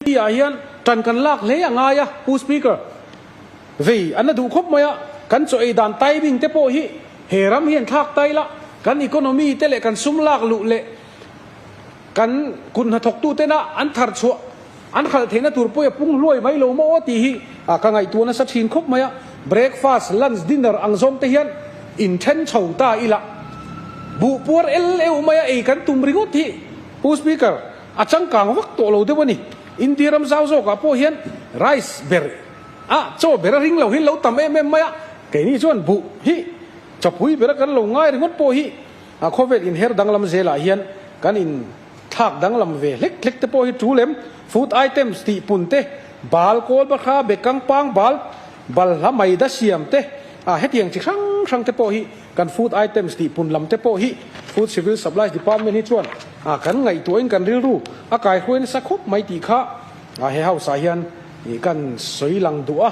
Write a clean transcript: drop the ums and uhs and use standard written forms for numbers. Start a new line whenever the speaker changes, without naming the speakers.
ที่อาเฮียนจันกันลากเลยง่ายผู้สปีกเกอร์วีอันนั้นดูครบไหมกันจะไอ้ด่านไตบิงเตโปฮิเฮรัมเฮียนทากไตละกันอีโคโนมีเตเลกันซุ่มลากลุเละกันคุณหัดถกตู้เตนะอันทัดชัวอันขัดเทนะตัวป่วยพุ่งรวยไม่ลงมาโอตีฮิกังไอตัวนั้นสักทีนครบไหมเบรกฟาสต์ลันช์ดินเนอร์อังซอมเทียนอินเทนเฉาตาอีละบุปผาเอลมาไอกันตุมริโกทีผู้สปีกเกอร์อาจังกังวักตัวเราเดี๋ยวนี้อินเดียรัมซาวโซกับพวกเฮียนไรซ์เบอร์โจเบอร์ริงเราเห็นเราทำเอ็มมาแค่นี้ชวนบุฮิจับหุยเบอร์กันเราง่ายริงวัดพวกฮิโควิดอินเฮร์ดังลำเซลาเฮียนกันอินทักดังลำเวเล็กเตโปฮิจูเลมฟูดไอเทมสติปุ่นเตบาลโคลบะคาเบกังปังบาลละไม่ได้เสียมเตเฮตียงจิครั้งเตโปฮิกันฟูดไอเทมสติปุ่นลำเตโปฮิฟูดซิวิลซัพพลายส์ดิพาร์ตเมนต์ฮิชวนกันไงตัวเองกันเรียนรู้กายคุยนสักคบไม่ตีข้าเฮาสายันกันสวยหลังดัว